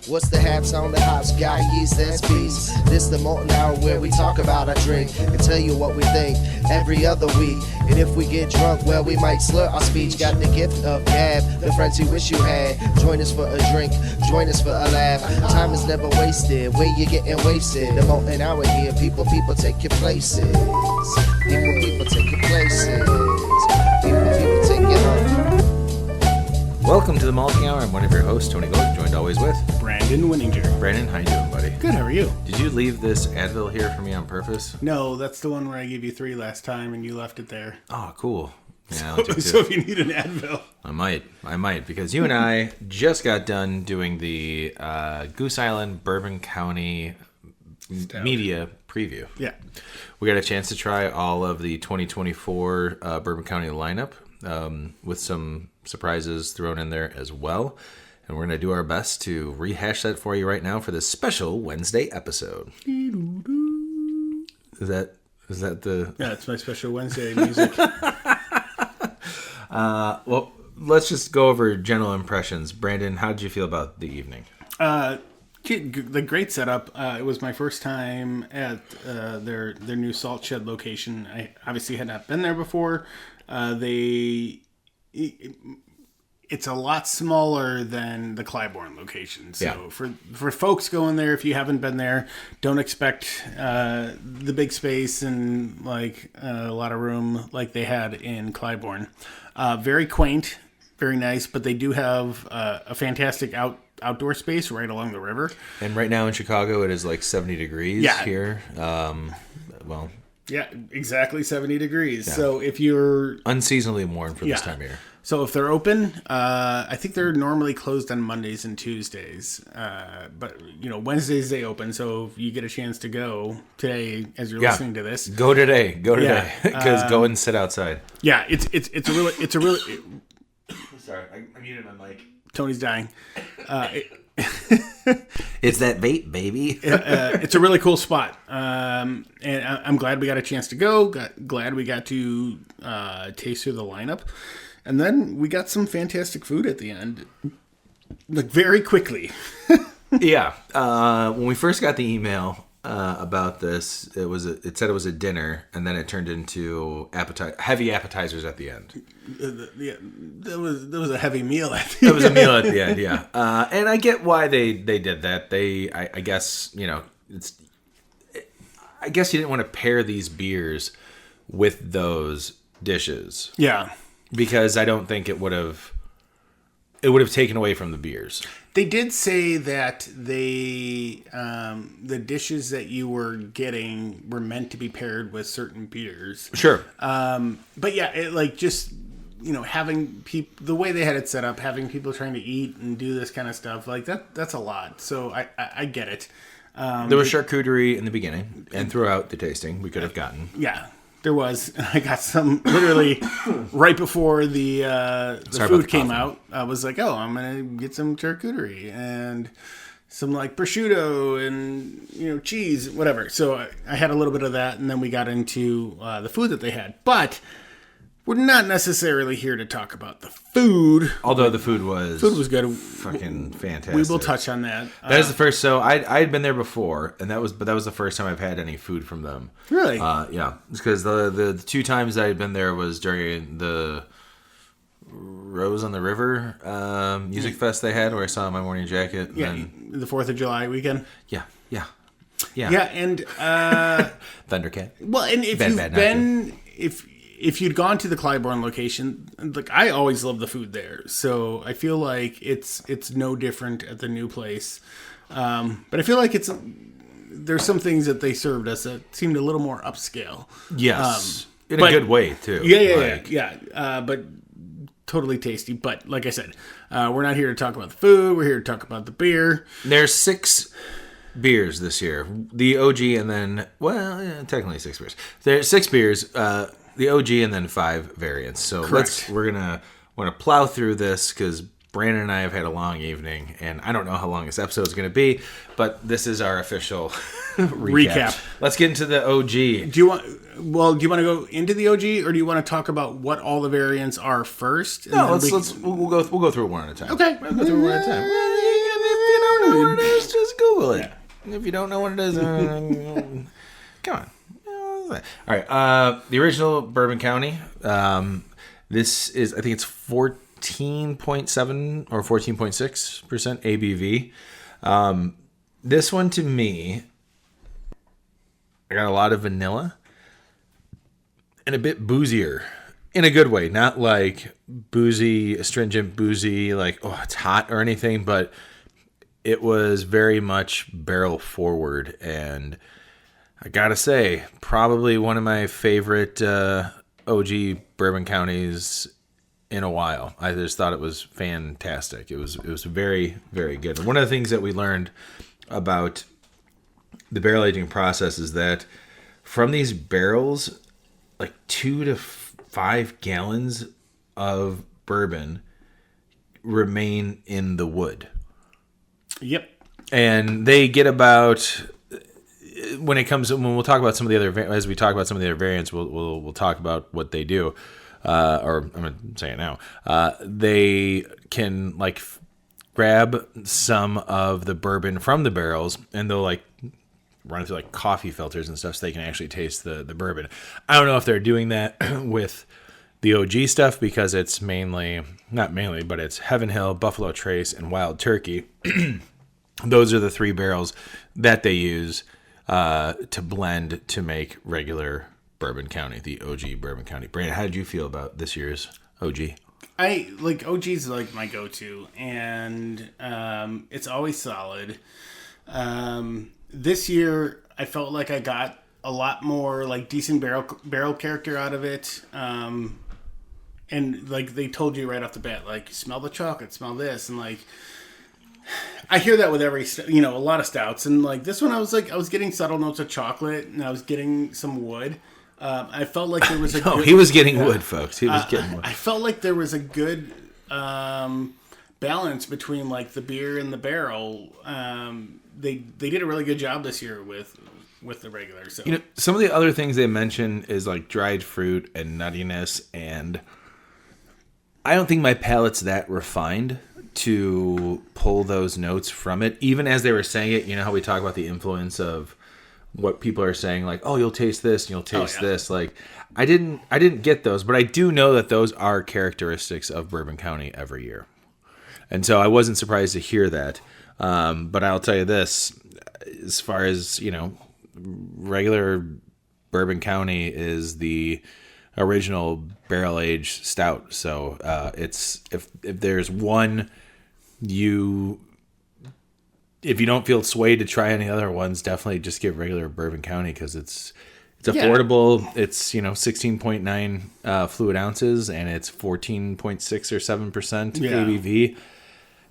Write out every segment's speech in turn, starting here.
What's the haps on the hops? Got yeast, that's beast. This the Malting Hour where we talk about our drink and tell you what we think every other week. And if we get drunk, well, we might slur our speech. Got the gift of gab, the friends you wish you had. Join us for a drink, join us for a laugh. Time is never wasted, where you getting wasted. The Malting Hour here, people take your places. People take your places. People take your home. Welcome to the Malting Hour. I'm one of your hosts, Tony Gold, joined always with Brandon Winninger. Brandon. How you doing, buddy? Good, how are you? Did you leave this Advil here for me on purpose? No, that's the one where I gave you 3 last time and you left it there. Oh, cool. Yeah, I'll take 2. So if you need an Advil. I might, because you and I just got done doing the Goose Island Bourbon County Stout. Media preview. Yeah. We got a chance to try all of the 2024 Bourbon County lineup with some surprises thrown in there as well. And we're going to do our best to rehash that for you right now for this special Wednesday episode. Is that the... Yeah, it's my special Wednesday music. Well, let's just go over general impressions. Brandon, how did you feel about the evening? The great setup. It was my first time at their new Salt Shed location. I obviously had not been there before. It's a lot smaller than the Clybourne location. So Yeah. for folks going there, if you haven't been there, don't expect the big space and like a lot of room like they had in Clybourne. Very quaint, very nice, but they do have a fantastic outdoor space right along the river. And right now in Chicago, it is like 70 degrees here. Well... Yeah, exactly 70 degrees. Yeah. So if you're... unseasonably warm for this time of year. So if they're open, I think they're normally closed on Mondays and Tuesdays. But, Wednesdays they open. So if you get a chance to go today as you're listening to this. Go today. Because go and sit outside. Yeah, it's a really... Sorry, I muted my mic. Tony's dying. It's that vape, baby. It's a really cool spot. And I'm glad we got a chance to go. Glad we got to taste through the lineup. And then we got some fantastic food at the end. Like, very quickly. Yeah. When we first got the email about this, it said it was a dinner, and then it turned into heavy appetizers at the end. There was a heavy meal at the end. It was a meal at the end, yeah. And I get why they did that. I guess, I guess you didn't want to pair these beers with those dishes. Yeah. Because I don't think it would have taken away from the beers. They did say that the dishes that you were getting were meant to be paired with certain beers. Sure. But yeah, having people, the way they had it set up, having people trying to eat and do this kind of stuff, like that's a lot. So I get it. There was charcuterie in the beginning and throughout the tasting we could have gotten. Yeah. There was. I got some literally right before the food came out. I was like, oh, I'm going to get some charcuterie and some like prosciutto and, cheese, whatever. So I had a little bit of that, and then we got into the food that they had. But we're not necessarily here to talk about the food. Although the food was good. Fucking fantastic. We will touch on that. That is the first. So I had been there before, and that was the first time I've had any food from them. Really? Yeah. Because the 2 times I had been there was during the Rose on the River music fest they had, where I saw My Morning Jacket. Yeah. The 4th of July weekend. Yeah. Yeah, and Thundercat. Well, and if you'd gone to the Clybourne location, like I always love the food there, so I feel like it's no different at the new place. But I feel like there's some things that they served us that seemed a little more upscale. Yes, in a good way too. Yeah. But totally tasty. But like I said, we're not here to talk about the food. We're here to talk about the beer. There's 6 beers this year. The OG, and then technically 6 beers. There's 6 beers. The OG and then 5 variants. So we're gonna plow through this because Brandon and I have had a long evening, and I don't know how long this episode is gonna be, but this is our official recap. Let's get into the OG. Do you want to go into the OG, or do you want to talk about what all the variants are first? No, we'll go through it one at a time. Okay, we'll go through it one at a time. don't know what it is, just Google it. Yeah. If you don't know what it is, come on. All right. The original Bourbon County. This is, I think it's 14.7 or 14.6% ABV. This one to me, I got a lot of vanilla and a bit boozier in a good way. Not like boozy, astringent boozy, like, oh, it's hot or anything, but it was very much barrel forward. And I gotta say, probably one of my favorite OG Bourbon Counties in a while. I just thought it was fantastic. It was very, very good. And one of the things that we learned about the barrel aging process is that from these barrels, like 2 to 5 gallons of bourbon remain in the wood. Yep. And they get about, when we'll talk about some of the other, as we talk about some of the other variants, we'll talk about what they do. Or I'm going to say it now. They can like grab some of the bourbon from the barrels and they'll like run it through like coffee filters and stuff so they can actually taste the bourbon. I don't know if they're doing that with the OG stuff because it's not mainly, but it's Heaven Hill, Buffalo Trace, and Wild Turkey. Those are the 3 barrels that they use to blend to make regular Bourbon County, the OG Bourbon County brand. How did you feel about this year's OG? I like OG's like my go-to, and it's always solid. This year, I felt like I got a lot more like decent barrel character out of it. And like they told you right off the bat, like smell the chocolate, smell this, and like I hear that with every a lot of stouts, and like this one, I was getting subtle notes of chocolate, and I was getting some wood. I felt like there was he was getting wood, folks. He was getting wood. I felt like there was a good balance between like the beer and the barrel. They did a really good job this year with the regular. So some of the other things they mention is like dried fruit and nuttiness, and I don't think my palate's that refined to pull those notes from it. Even as they were saying it, you know how we talk about the influence of what people are saying, like, oh, you'll taste this and you'll taste this. Like, I didn't get those, but I do know that those are characteristics of Bourbon County every year. And so I wasn't surprised to hear that. But I'll tell you this, as far as, regular Bourbon County is the original barrel aged stout. So it's if there's one if you don't feel swayed to try any other ones, definitely just get regular Bourbon County because it's affordable. Yeah. It's 16.9 fluid ounces and it's 14.6 or 7% ABV.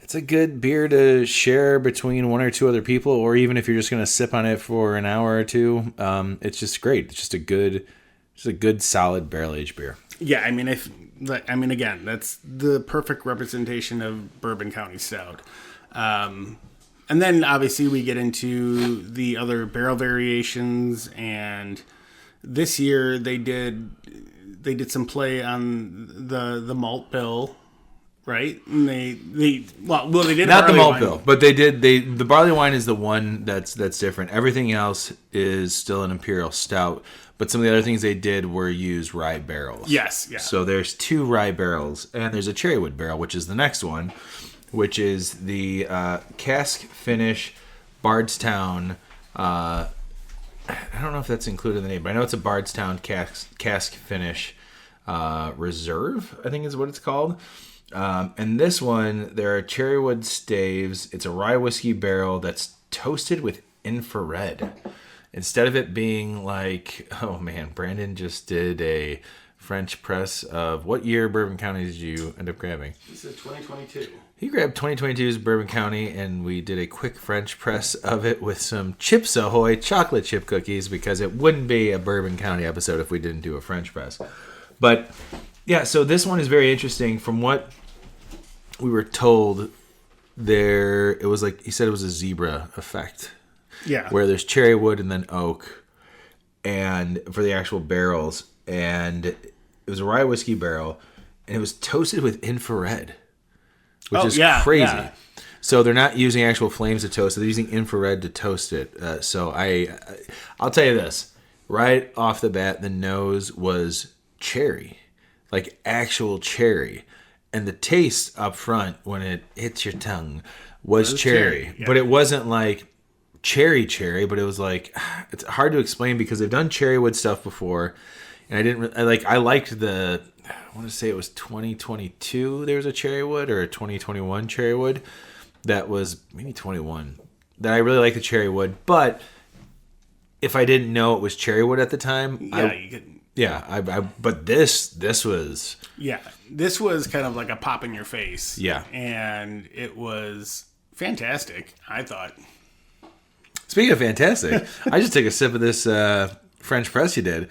It's a good beer to share between one or two other people, or even if you're just going to sip on it for an hour or two. It's just great. It's just a good solid barrel aged beer. Yeah, I mean, again, that's the perfect representation of Bourbon County Stout. And then obviously we get into the other barrel variations, and this year they did some play on the malt bill, right? And they did not the malt bill, but the barley wine is the one that's different. Everything else is still an imperial stout, but some of the other things they did were use rye barrels. Yes, yeah. So there's 2 rye barrels, and there's a cherrywood barrel, which is the next one, which is the cask finish Bardstown. I don't know if that's included in the name, but I know it's a Bardstown cask finish reserve, I think is what it's called. And this one, there are cherrywood staves. It's a rye whiskey barrel that's toasted with infrared. Instead of it being like, oh man, Brandon just did a French press of what year Bourbon County did you end up grabbing? He said 2022. He grabbed 2022's Bourbon County, and we did a quick French press of it with some Chips Ahoy chocolate chip cookies, because it wouldn't be a Bourbon County episode if we didn't do a French press. But yeah, so this one is very interesting. From what we were told, it was like, he said it was a zebra effect. Yeah. Where there's cherry wood and then oak, and for the actual barrels, and it was a rye whiskey barrel, and it was toasted with infrared, which is crazy. Yeah. So they're not using actual flames to toast it. They're using infrared to toast it. So I'll tell you this. Right off the bat, the nose was cherry. Like actual cherry. And the taste up front, when it hits your tongue, was cherry. Yeah. But it wasn't like cherry, but it was like, it's hard to explain because they've done cherrywood stuff before. And I liked I want to say it was 2022 there was a cherrywood, or a 2021 cherrywood. That was maybe 21. That I really liked the cherrywood. But if I didn't know it was cherrywood at the time, you could. Yeah, but this was... Yeah, this was kind of like a pop in your face. Yeah. And it was fantastic, I thought. Speaking of fantastic, I just took a sip of this French press you did.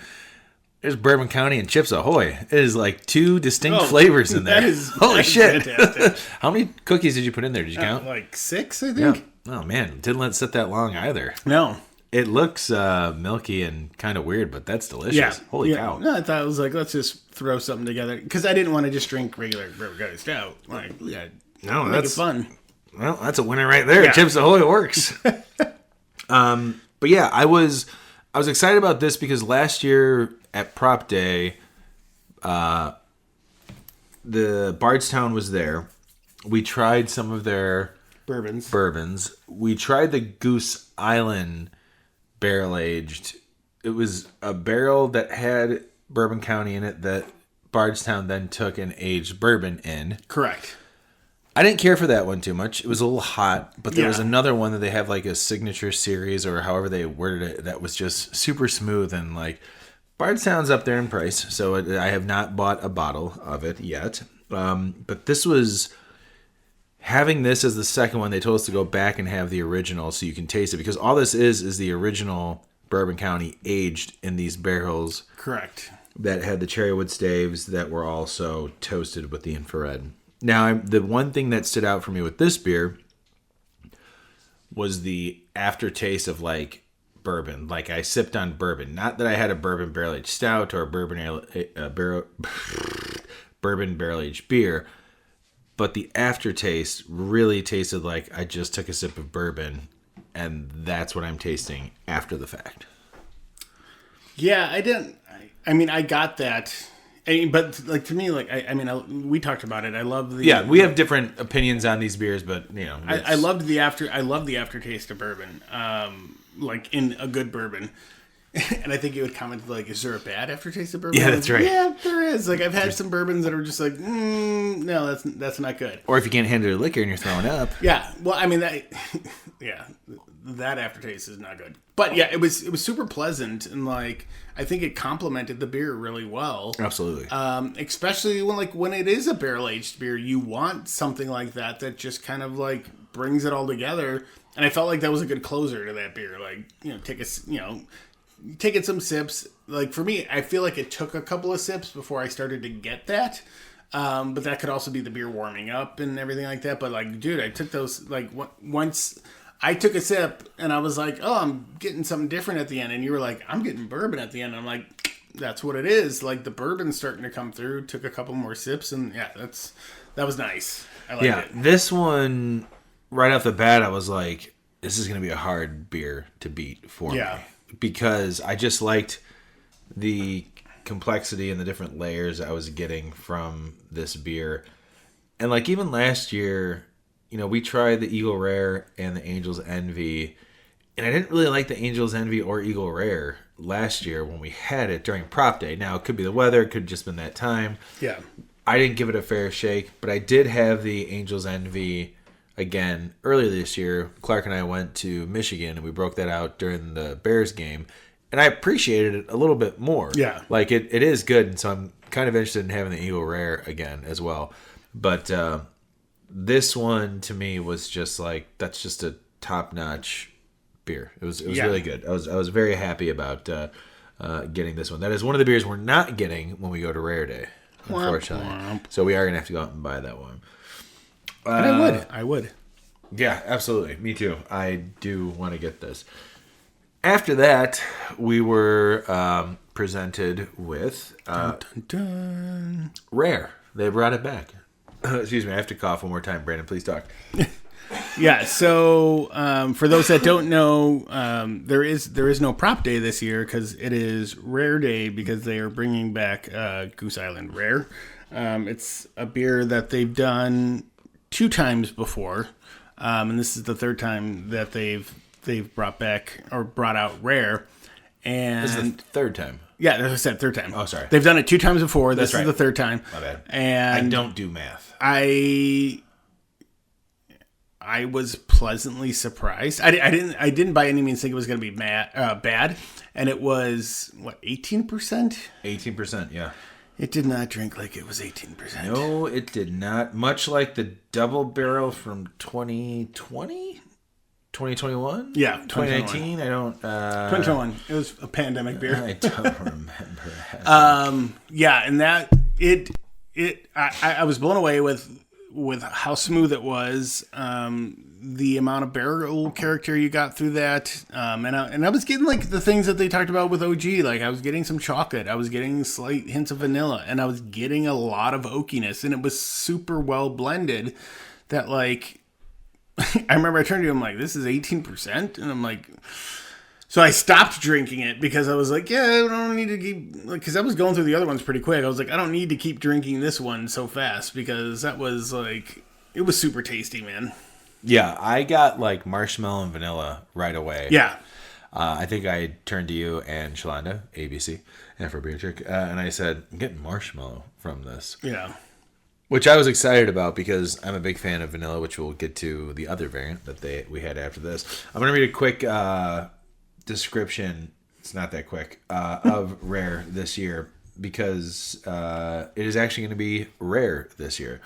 There's Bourbon County and Chips Ahoy. It is like two distinct flavors in there. Holy shit. Fantastic. How many cookies did you put in there? Did you count? Like 6, I think. Yeah. Oh, man. Didn't let it sit that long either. No. It looks milky and kind of weird, but that's delicious. Yeah. Holy cow. No, I thought it was like, let's just throw something together. Because I didn't want to just drink regular Bourbon County Stout. Like, that's fun. Well, that's a winner right there. Yeah. Chips Ahoy works. But yeah, I was excited about this because last year at Prop Day, the Bardstown was there. We tried some of their bourbons. We tried the Goose Island barrel aged. It was a barrel that had Bourbon County in it that Bardstown then took and aged bourbon in. Correct. I didn't care for that one too much. It was a little hot, but there was another one that they have like a signature series or however they worded it that was just super smooth, and like Bardstown's up there in price, so I have not bought a bottle of it yet. But this was... Having this as the second one, they told us to go back and have the original so you can taste it. Because all this is the original Bourbon County aged in these barrels. Correct. That had the cherrywood staves that were also toasted with the infrared. Now, the one thing that stood out for me with this beer was the aftertaste of like bourbon. Like I sipped on bourbon. Not that I had a bourbon barrel-aged stout or a bourbon barrel-aged beer. But the aftertaste really tasted like I just took a sip of bourbon, and that's what I'm tasting after the fact. Yeah, I didn't. I mean, I got that. But like to me, like we talked about it. I love the. Yeah, we have different opinions on these beers, but you know, I loved the after. I love the aftertaste of bourbon. Like in a good bourbon. And I think you would comment like, "Is there a bad aftertaste of bourbon?" Yeah, that's right. Yeah, there is. Like I've had some bourbons that are just like, no, that's not good. Or if you can't handle your liquor and you're throwing up. Yeah, well, I mean that aftertaste is not good. But yeah, it was super pleasant, and like I think it complemented the beer really well. Absolutely. Especially when it is a barrel aged beer, you want something like that just kind of like brings it all together. And I felt like that was a good closer to that beer. Like taking some sips. Like for me, I feel like it took a couple of sips before I started to get that. But that could also be the beer warming up and everything like that. But like, dude, I took those like once I took a sip and I was like, oh, I'm getting something different at the end. And you were like, I'm getting bourbon at the end. And I'm like, that's what it is. Like the bourbon's starting to come through. Took a couple more sips and that was nice. I liked it. This one right off the bat, I was like, this is going to be a hard beer to beat for me. Because I just liked the complexity and the different layers I was getting from this beer. And like even last year, we tried the Eagle Rare and the Angel's Envy. And I didn't really like the Angel's Envy or Eagle Rare last year when we had it during Prop Day. Now, it could be the weather. It could have just been that time. Yeah. I didn't give it a fair shake. But I did have the Angel's Envy again earlier this year. Clark and I went to Michigan and we broke that out during the Bears game, and I appreciated it a little bit more. Like it is good, and so I'm kind of interested in having the Eagle Rare again as well. But this one to me was just like, that's just a top-notch beer. It was really good. I was very happy about getting this one. That is one of the beers we're not getting when we go to Rare Day, unfortunately. So we are gonna have to go out and buy that one. And I would. Yeah, absolutely. Me too. I do want to get this. After that, we were presented with Rare. They brought it back. Excuse me, I have to cough one more time. Brandon, please talk. Yeah, so for those that don't know, there is no prop day this year because it is Rare Day because they are bringing back Goose Island Rare. It's a beer that they've done 2 times before, and this is the 3rd time that they've brought out Rare. And This is the 3rd time. Yeah, as I said, 3rd time. Oh, sorry. They've done it 2 times before. This That's is the 3rd time. My bad. And I don't do math. I was pleasantly surprised. I didn't by any means think it was going to be bad, and it was 18%. 18%, yeah. It did not drink like it was 18%. No, it did not. Much like the double barrel from 2020, 2021, Yeah, 2019. I don't. 2021. It was a pandemic beer. I don't remember. Yeah, and that I was blown away with how smooth it was, the amount of barrel character you got through that, and I was getting like the things that they talked about with OG. Like I was getting some chocolate, I was getting slight hints of vanilla, and I was getting a lot of oakiness, and it was super well blended. That like, I remember I turned to you, I'm like, this is 18%, and I'm like. So I stopped drinking it because I was like, yeah, I don't need to keep... Because I was going through the other ones pretty quick. I was like, I don't need to keep drinking this one so fast because that was like... It was super tasty, man. Yeah, I got like marshmallow and vanilla right away. Yeah. I think I turned to you and Shalanda, ABC, and for Beer Trick, and I said, I'm getting marshmallow from this. Yeah. Which I was excited about because I'm a big fan of vanilla, which we'll get to the other variant that we had after this. I'm going to read a quick... description, it's not that quick, of Rare this year because it is actually going to be rare this year.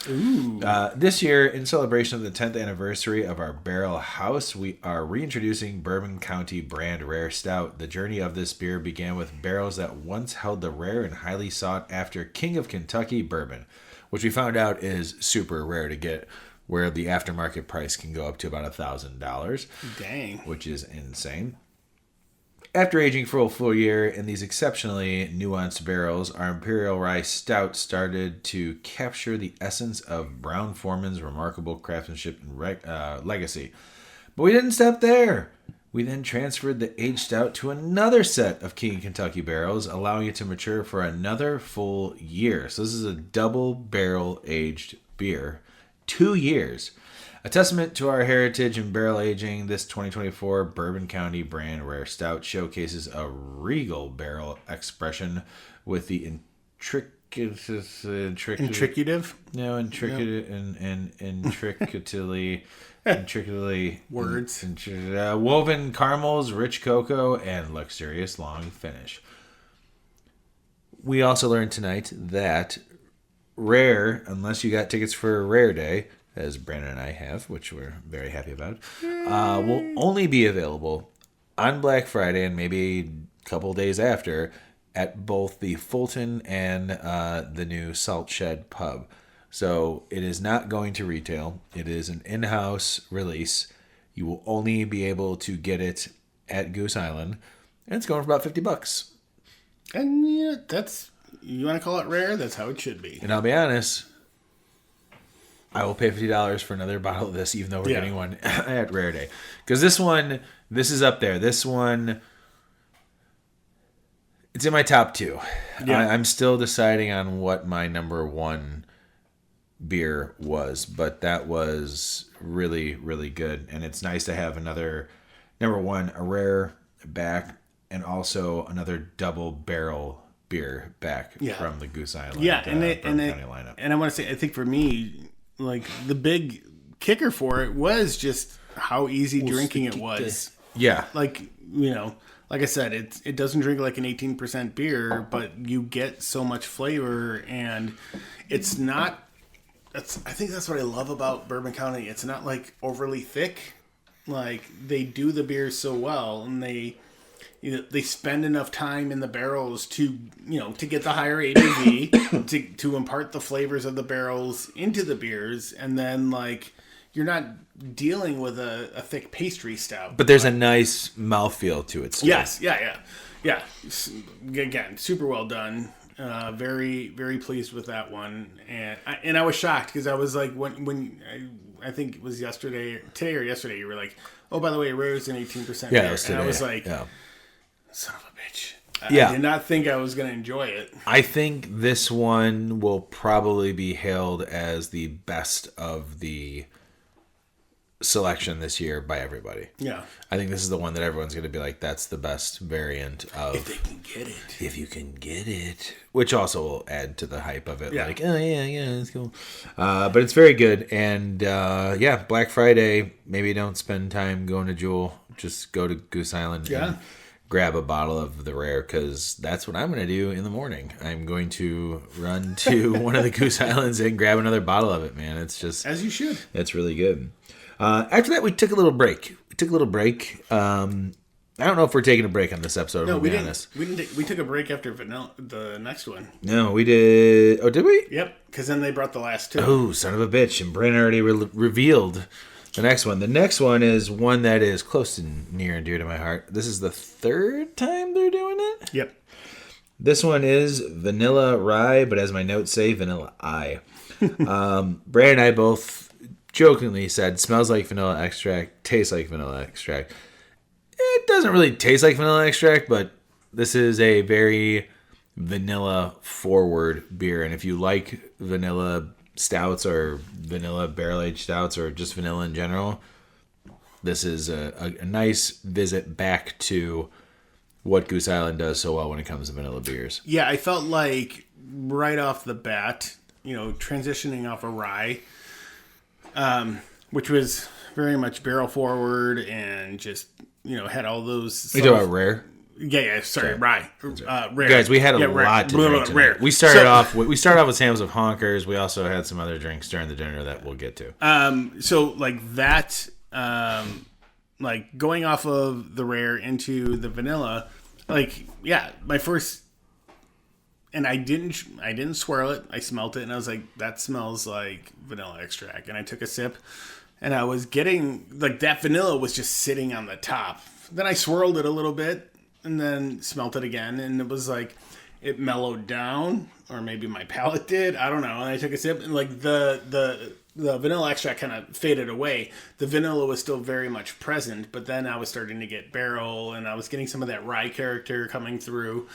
This year, in celebration of the 10th anniversary of our barrel house, we are reintroducing Bourbon County Brand Rare Stout. The journey of this beer began with barrels that once held the rare and highly sought after King of Kentucky bourbon, which we found out is super rare to get, where the aftermarket price can go up to about $1,000. Dang. Which is insane. After aging for a full year in these exceptionally nuanced barrels, our Imperial Rye Stout started to capture the essence of Brown-Forman's remarkable craftsmanship and legacy. But we didn't stop there. We then transferred the aged stout to another set of King of Kentucky barrels, allowing it to mature for another full year. So this is a double barrel aged beer. 2 years. A testament to our heritage in barrel aging, this 2024 Bourbon County Brand Rare Stout showcases a regal barrel expression with the Intricately words, woven caramels, rich cocoa, and luxurious long finish. We also learned tonight that Rare, unless you got tickets for Rare Day, as Brandon and I have, which we're very happy about, will only be available on Black Friday and maybe a couple days after at both the Fulton and the new Salt Shed pub. So it is not going to retail. It is an in-house release. You will only be able to get it at Goose Island, and it's going for about $50. And yeah, that's... You want to call it rare? That's how it should be. And I'll be honest, I will pay $50 for another bottle of this, even though we're getting one at Rare Day. Because this is up there. This one, it's in my top 2. Yeah. I'm still deciding on what my number 1 beer was, but that was really, really good. And it's nice to have another, number 1, a rare back, and also another double barrel beer back from the Goose Island County lineup. And I want to say, I think for me, like the big kicker for it was just how easy drinking it was. Yeah. Like, you know, like I said, it doesn't drink like an 18% beer, but you get so much flavor, and it's not, I think that's what I love about Bourbon County. It's not like overly thick. Like they do the beers so well, and they spend enough time in the barrels to get the higher ABV, to impart the flavors of the barrels into the beers, and then like you're not dealing with a thick pastry stout. But there's a nice mouthfeel to it still. Yes, yeah. Again, super well done. Very, very pleased with that one. And I was shocked because I was like, when I think it was today or yesterday, you were like, oh, by the way, rare is an 18% Yeah, beer. it was today. And I was like, yeah. son of a bitch. Yeah. I did not think I was going to enjoy it. I think this one will probably be hailed as the best of the selection this year by everybody. Yeah. I think this is the one that everyone's going to be like, that's the best variant of. If they can get it. If you can get it. Which also will add to the hype of it. Yeah. Like, oh, yeah, it's cool. But it's very good. And, Black Friday, maybe don't spend time going to Jewel. Just go to Goose Island and grab a bottle of the rare, because that's what I'm going to do in the morning. I'm going to run to one of the Goose Islands and grab another bottle of it, man. It's just... As you should. It's really good. After that, we took a little break. I don't know if we're taking a break on this episode. No, we be didn't. Honest. We didn't. We took a break after the next one. No, we did. Oh, did we? Yep, because then they brought the last two. Oh, son of a bitch! And Brandon already revealed the next one. The next one is one that is close and near and dear to my heart. This is the third time they're doing it. Yep. This one is vanilla rye, but as my notes say, vanilla eye. Brandon and I both jokingly said, smells like vanilla extract, tastes like vanilla extract. It doesn't really taste like vanilla extract, but this is a very vanilla forward beer. And if you like vanilla stouts or vanilla barrel-aged stouts or just vanilla in general, this is a nice visit back to what Goose Island does so well when it comes to vanilla beers. Yeah, I felt like right off the bat, transitioning off a rye, which was very much barrel forward and just, had all those. You talking about rare? Yeah, sorry, rye. Rare. Guys, we had a lot to drink tonight. Rare. We started off with Sam's of Honkers. We also had some other drinks during the dinner that we'll get to. So like that, like going off of the rare into the vanilla, my first, and I didn't swirl it. I smelt it and I was like, that smells like vanilla extract. And I took a sip and I was getting like that vanilla was just sitting on the top. Then I swirled it a little bit and then smelt it again. And it was like, it mellowed down, or maybe my palate did. I don't know. And I took a sip and like the vanilla extract kind of faded away. The vanilla was still very much present, but then I was starting to get barrel and I was getting some of that rye character coming through.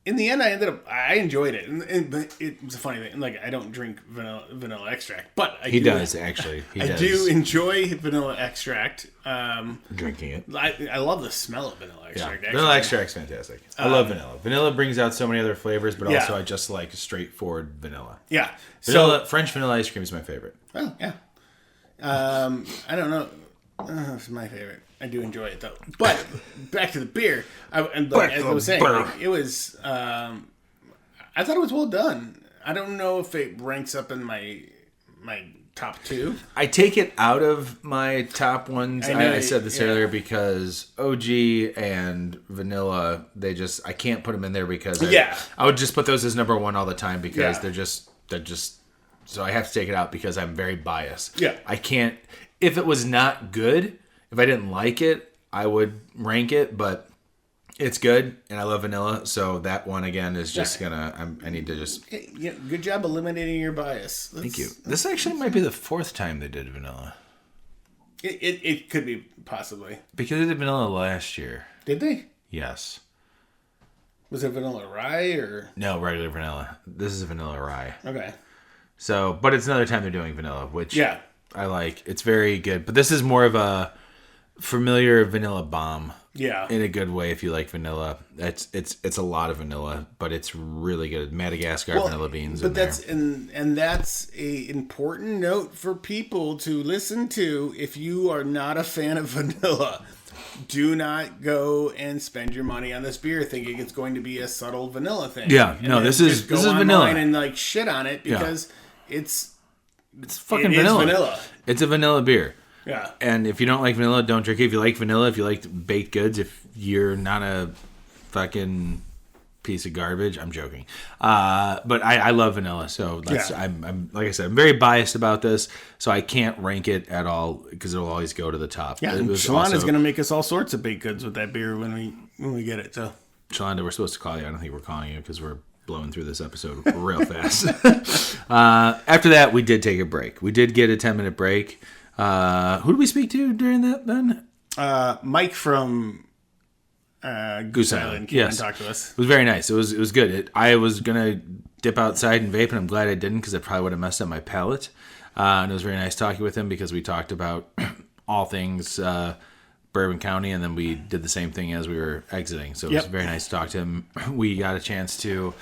In the end, I enjoyed it, but it was a funny thing. Like, I don't drink vanilla extract, but I do enjoy vanilla extract. Drinking it. I love the smell of vanilla extract. Yeah. Vanilla extract's fantastic. I love vanilla. Vanilla brings out so many other flavors, but also I just like straightforward vanilla. Yeah. French vanilla ice cream is my favorite. Oh, yeah. I don't know. It's my favorite. I do enjoy it though. But back to the beer. As I was saying, it was. I thought it was well done. I don't know if it ranks up in my top two. I take it out of my top ones. I said this earlier because OG and vanilla. I can't put them in there because I would just put those as number one all the time because they're just. So I have to take it out because I'm very biased. Yeah. I can't. If it was not good. If I didn't like it, I would rank it, but it's good, and I love vanilla, so that one, again, is just I need to just... Yeah, good job eliminating your bias. Thank you. This actually might be the fourth time they did vanilla. It could be, possibly. Because they did vanilla last year. Did they? Yes. Was it vanilla rye, or...? No, regular vanilla. This is a vanilla rye. Okay. So, but it's another time they're doing vanilla, which I like. It's very good, but this is more of a... familiar vanilla bomb, in a good way. If you like vanilla, it's a lot of vanilla, but it's really good. Madagascar vanilla beans. But that's a important note for people to listen to. If you are not a fan of vanilla, do not go and spend your money on this beer thinking it's going to be a subtle vanilla thing. Yeah, no, this is vanilla, and like shit on it because it's fucking vanilla. It's a vanilla beer. Yeah. And if you don't like vanilla, don't drink it. If you like vanilla, if you like baked goods, if you're not a fucking piece of garbage, I'm joking. But I love vanilla, so I'm like I said, I'm very biased about this, so I can't rank it at all because it'll always go to the top. Yeah, and Shalana's going to make us all sorts of baked goods with that beer when we get it. So Shalonda, we're supposed to call you. I don't think we're calling you because we're blowing through this episode real fast. After that, we did take a break. We did get a 10-minute break. Who did we speak to during that then? Myke from Goose Island came and talked to us. It was very nice. It was good. I was going to dip outside and vape, and I'm glad I didn't because it probably would have messed up my palate. And it was very nice talking with him because we talked about all things Bourbon County, and then we did the same thing as we were exiting. So it was very nice to talk to him. We got a chance to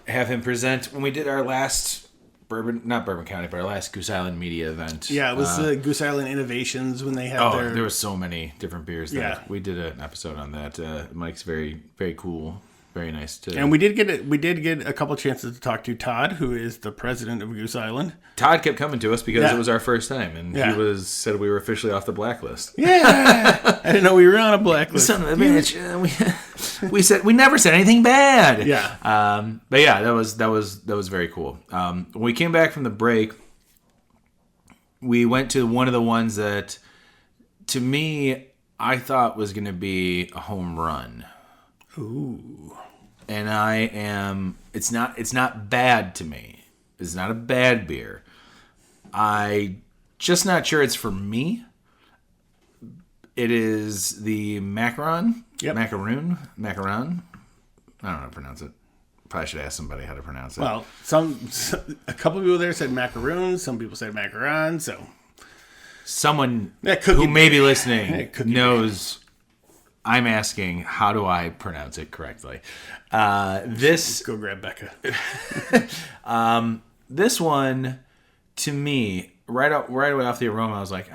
have him present when we did our last not Bourbon County, but our last Goose Island media event. Yeah, it was the Goose Island Innovations when they had their... there were so many different beers there. Yeah. We did an episode on that. Myke's very, very cool. Very nice too. And we did get a couple chances to talk to Todd, who is the president of Goose Island. Todd kept coming to us because it was our first time, and he said we were officially off the blacklist. Yeah, I didn't know we were on a blacklist. Son of a bitch. We said we never said anything bad. Yeah. But yeah, that was very cool. When we came back from the break, we went to one of the ones that, to me, I thought was going to be a home run. Ooh. And it's not bad to me. It's not a bad beer. I just not sure it's for me. It is the Macaron. Yep. Macaron. I don't know how to pronounce it. Probably should ask somebody how to pronounce it. Well, a couple people there said macaroon. Some people said macaron. So someone who may be listening knows. I'm asking, how do I pronounce it correctly? Let's go grab Becca. This one, to me, right away off the aroma, I was like,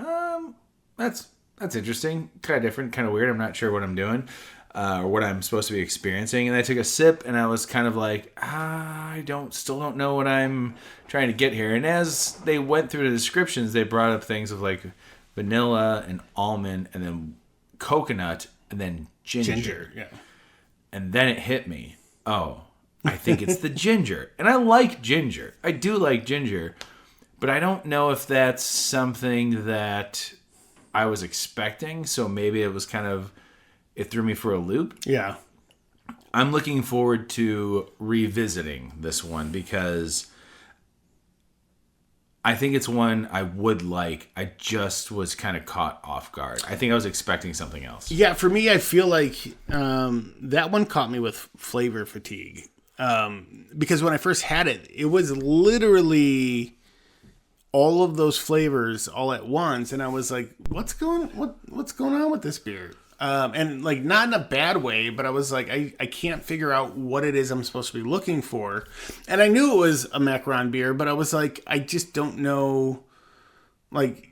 that's interesting, kind of different, kind of weird. I'm not sure what I'm doing or what I'm supposed to be experiencing. And I took a sip, and I was kind of like, I still don't know what I'm trying to get here. And as they went through the descriptions, they brought up things of like vanilla and almond, and then coconut. And then ginger. Yeah. And then it hit me. Oh, I think it's the ginger. And I like ginger. I do like ginger. But I don't know if that's something that I was expecting. So maybe it was it threw me for a loop. Yeah. I'm looking forward to revisiting this one because I think it's one I would like. I just was kind of caught off guard. I think I was expecting something else. Yeah, for me, I feel like that one caught me with flavor fatigue. Because when I first had it, it was literally all of those flavors all at once, and I was like, "What's going on with this beer?" And like not in a bad way, but I was like, I can't figure out what it is I'm supposed to be looking for. And I knew it was a Macaron beer, but I was like, I just don't know. Like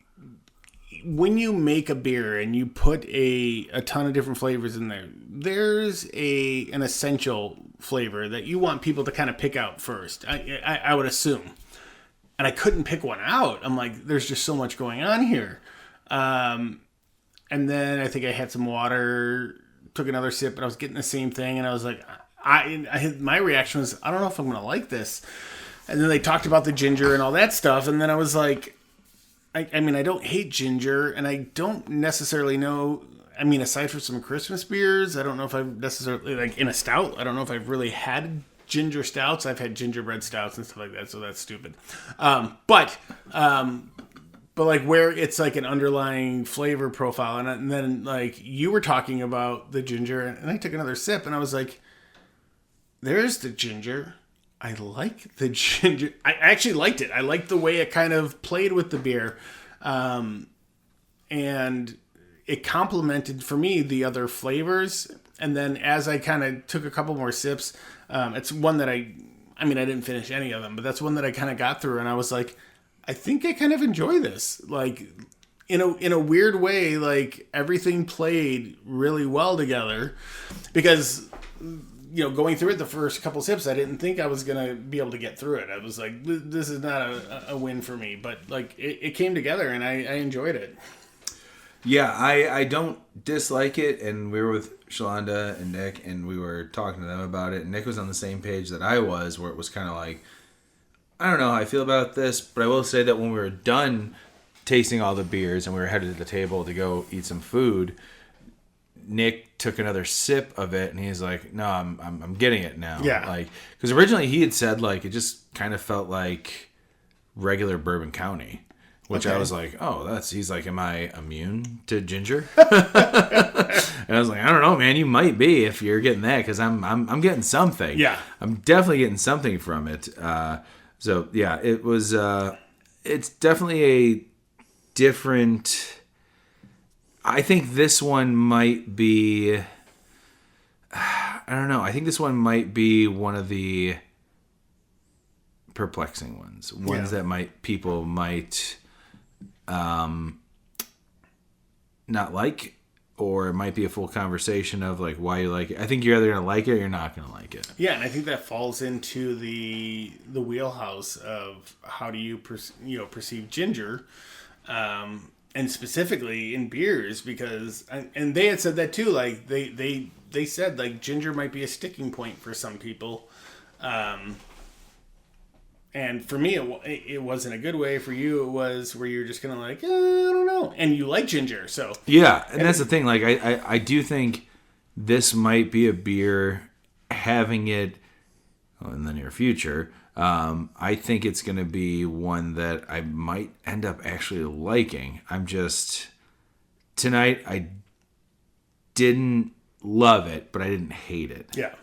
when you make a beer and you put a ton of different flavors in there, there's an essential flavor that you want people to kind of pick out first. I would assume. And I couldn't pick one out. I'm like, there's just so much going on here. And then I think I had some water, took another sip, and I was getting the same thing. And I was like, my reaction was, I don't know if I'm going to like this. And then they talked about the ginger and all that stuff. And then I was like, I mean, I don't hate ginger, and I don't necessarily know. I mean, aside from some Christmas beers, I don't know if I've necessarily, like in a stout, I don't know if I've really had ginger stouts. I've had gingerbread stouts and stuff like that, so that's stupid. But like where it's like an underlying flavor profile, and then like you were talking about the ginger, and I took another sip, and I was like, there's the ginger. I like the ginger. I actually liked it. I liked the way it kind of played with the beer. And it complemented for me the other flavors. And then as I kind of took a couple more sips, it's one that I didn't finish any of them, but that's one that I kind of got through, and I was like, I think I kind of enjoy this. Like in a weird way, like everything played really well together because, you know, going through it the first couple sips, I didn't think I was going to be able to get through it. I was like, this is not a win for me, but like it came together and I enjoyed it. Yeah, I don't dislike it, and we were with Shalonda and Nick, and we were talking to them about it, and Nick was on the same page that I was, where it was kind of like, I don't know how I feel about this, but I will say that when we were done tasting all the beers and we were headed to the table to go eat some food, Nick took another sip of it, and he's like, "No, I'm getting it now." Yeah. Like, because originally he had said like it just kind of felt like regular Bourbon County, which I was like, "Oh, that's." He's like, "Am I immune to ginger?" And I was like, "I don't know, man. You might be if you're getting that, because I'm getting something. Yeah, I'm definitely getting something from it." So yeah, it was. It's definitely a different. I think this one might be. I don't know. I think this one might be one of the perplexing ones that people might not like, or it might be a full conversation of like why you like it. I think you're either gonna like it or you're not gonna like it. Yeah, and I think that falls into the wheelhouse of how do you perceive ginger, and specifically in beers, because and they had said that too. Like they said like ginger might be a sticking point for some people. And for me, it wasn't a good way. For you, it was where you're just gonna like, I don't know, and you like ginger, so yeah. And that's the thing. Like, I do think this might be a beer having it in the near future. I think it's gonna be one that I might end up actually liking. I'm just tonight. I didn't love it, but I didn't hate it. yeah.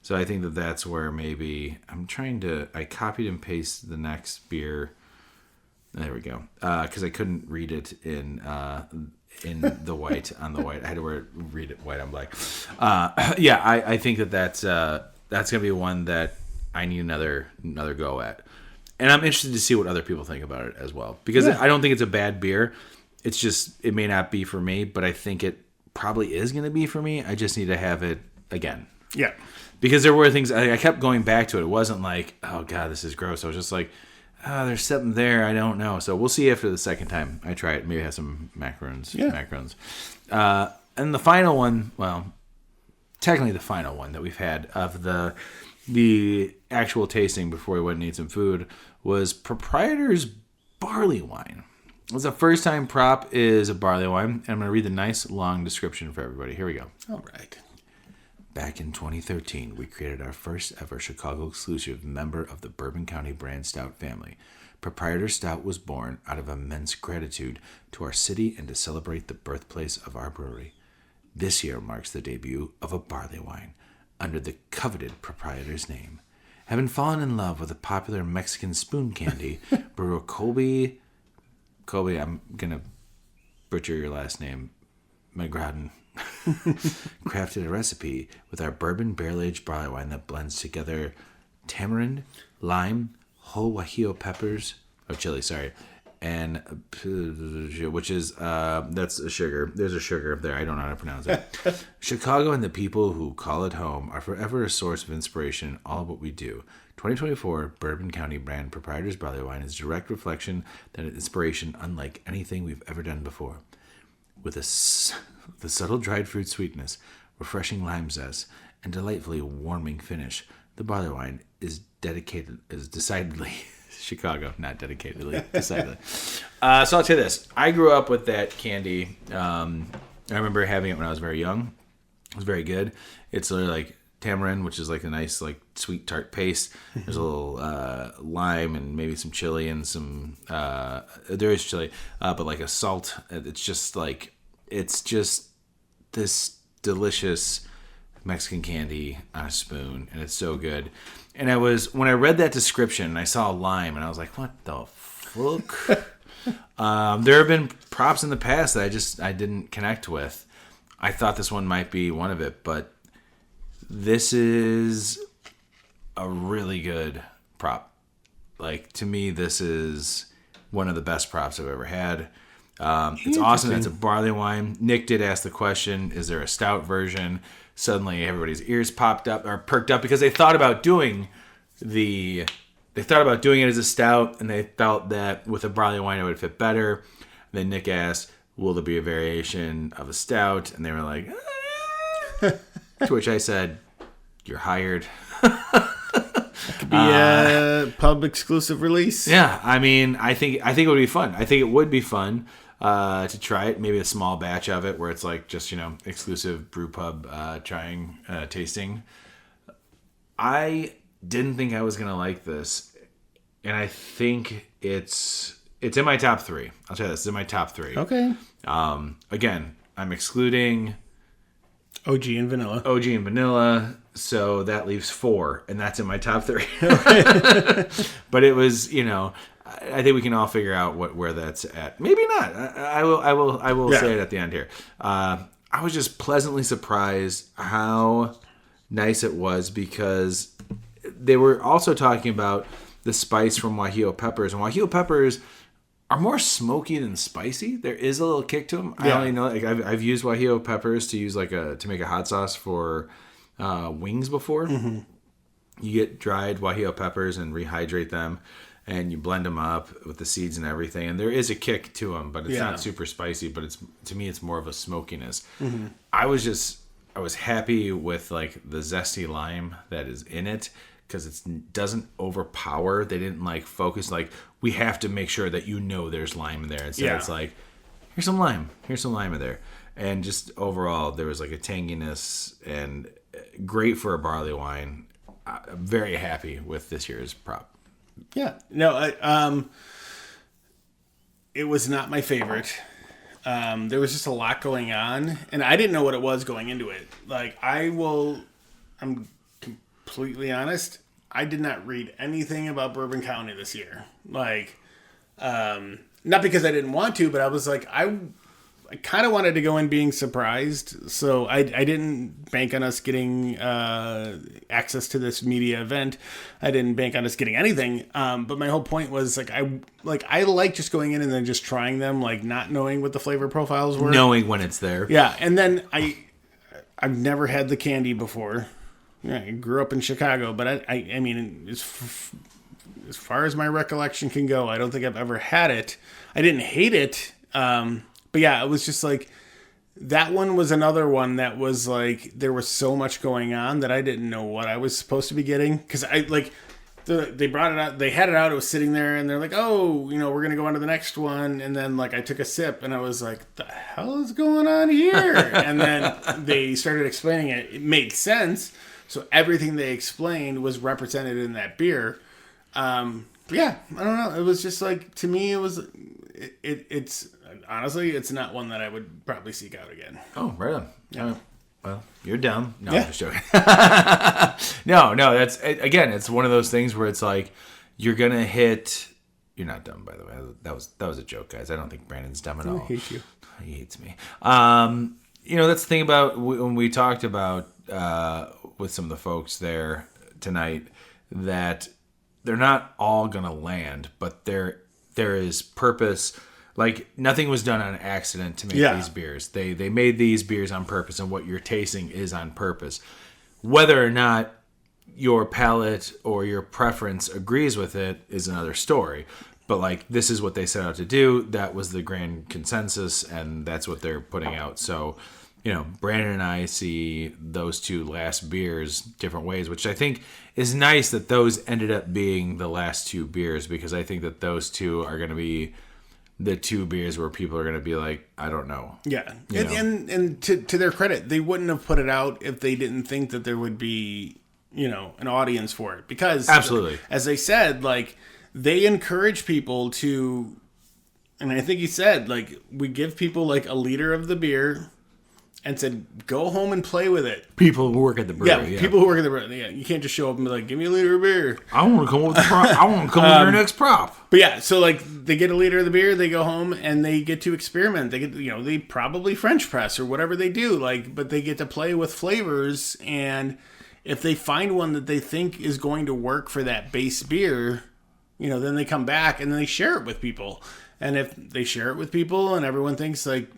So I think that's where maybe I copied and pasted the next beer. There we go. Because I couldn't read it in the white on the white. I had to read it white on black. Yeah, I think that's gonna be one that I need another go at, and I'm interested to see what other people think about it as well. Because I don't think it's a bad beer. It's just it may not be for me, but I think it probably is gonna be for me. I just need to have it again. Yeah. Because there were things, I kept going back to it. It wasn't like, oh, God, this is gross. I was just like, oh, there's something there. I don't know. So we'll see after the second time I try it. Maybe have some macarons. And the final one, well, technically the final one that we've had of the actual tasting before we went and ate some food was Proprietor's Barley Wine. It was the first time prop is a barley wine. And I'm going to read the nice long description for everybody. Here we go. All right. Back in 2013, we created our first ever Chicago exclusive member of the Bourbon County Brand Stout family. Proprietor Stout was born out of immense gratitude to our city and to celebrate the birthplace of our brewery. This year marks the debut of a barley wine under the coveted proprietor's name. Having fallen in love with a popular Mexican spoon candy, brewer Colby, I'm going to butcher your last name, McGraden, crafted a recipe with our bourbon barrel-aged barley wine that blends together tamarind, lime, whole Guajillo peppers, and which is that's a sugar. There's a sugar there. I don't know how to pronounce it. Chicago and the people who call it home are forever a source of inspiration in all of what we do. 2024 Bourbon County Brand Proprietor's Barley Wine is a direct reflection that an inspiration unlike anything we've ever done before. With the subtle dried fruit sweetness, refreshing lime zest, and delightfully warming finish, the barley wine is decidedly Chicago, not dedicatedly, decidedly. So I'll tell you this: I grew up with that candy. I remember having it when I was very young. It was very good. It's literally like tamarind, which is like a nice, like sweet tart paste. There's a little lime and maybe some chili and some. There is chili, but like a salt. It's just this delicious Mexican candy on a spoon, and it's so good. And when I read that description, I saw lime, and I was like, "What the fuck?" There have been props in the past that I didn't connect with. I thought this one might be one of it, but this is a really good prop. Like, to me, this is one of the best props I've ever had. It's awesome. It's a barley wine. Nick did ask the question, is there a stout version? Suddenly everybody's ears perked up because they thought about doing it as a stout, and they felt that with a barley wine it would fit better. And then Nick asked, will there be a variation of a stout? And they were like, to which I said, you're hired. Could be a pub exclusive release. Yeah, I mean, I think it would be fun. I think it would be fun. to try it. Maybe a small batch of it where it's like just, exclusive brew pub tasting. I didn't think I was going to like this. And I think it's in my top 3. I'll tell you this. It's in my top 3. Okay. Again, I'm excluding OG and vanilla. OG and vanilla. So that leaves 4. And that's in my top 3. But it was, I think we can all figure out where that's at. Maybe not. I will say it at the end here. I was just pleasantly surprised how nice it was, because they were also talking about the spice from Guajillo peppers, and Guajillo peppers are more smoky than spicy. There is a little kick to them. Yeah. I only know, I've used Guajillo peppers to use to make a hot sauce for wings before. Mm-hmm. You get dried Guajillo peppers and rehydrate them, and you blend them up with the seeds and everything. And there is a kick to them, but it's not super spicy. But to me, it's more of a smokiness. Mm-hmm. I was happy with the zesty lime that is in it, because it doesn't overpower. They didn't focus we have to make sure that there's lime in there. Instead, it's here's some lime in there. And just overall, there was a tanginess, and great for a barley wine. I'm very happy with this year's prop. Yeah. No, it was not my favorite. There was just a lot going on, and I didn't know what it was going into it. I'm completely honest, I did not read anything about Bourbon County this year. Not because I didn't want to, but I was I kind of wanted to go in being surprised. So I didn't bank on us getting access to this media event. I didn't bank on us getting anything. But my whole point was I like just going in and then just trying them, not knowing what the flavor profiles were. Knowing when it's there. Yeah. And then I've never had the candy before. Yeah, I grew up in Chicago, but I mean, as far as my recollection can go, I don't think I've ever had it. I didn't hate it, but yeah, it was just that one was another one that was there was so much going on that I didn't know what I was supposed to be getting, because they brought it out, they had it out, it was sitting there, and they're we're gonna go on to the next one, and then I took a sip, and I was the hell is going on here? And then they started explaining it. It made sense. So everything they explained was represented in that beer. But yeah, I don't know. It was just to me, it was, it's honestly, it's not one that I would probably seek out again. Oh, right on. Yeah. Well, you're dumb. No, yeah. I'm just joking. No, that's, again, it's one of those things where it's you're going to hit, you're not dumb, by the way. That was a joke, guys. I don't think Brandon's dumb at all. I hate you. He hates me. That's the thing about when we talked about, with some of the folks there tonight, that they're not all gonna land, but there is purpose. Nothing was done on accident to make these beers. They made these beers on purpose, and what you're tasting is on purpose. Whether or not your palate or your preference agrees with it is another story. But this is what they set out to do. That was the grand consensus, and that's what they're putting out. So, Brandon and I see those two last beers different ways, which I think is nice that those ended up being the last 2 beers, because I think that those 2 are going to be the 2 beers where people are going to be I don't know. Yeah. And to their credit, they wouldn't have put it out if they didn't think that there would be, an audience for it. Because, absolutely, as they said, they encourage people to, and I think he said, we give people a liter of the beer, and said, go home and play with it. People who work at the brewery. Yeah, people who work at the brewery. Yeah, you can't just show up and be give me a liter of beer. I want to come with the prop. I want to come with your next prop. But yeah, so they get a liter of the beer, they go home, and they get to experiment. They get, they probably French press or whatever they do, but they get to play with flavors, and if they find one that they think is going to work for that base beer, then they come back and then they share it with people. And if they share it with people and everyone thinks the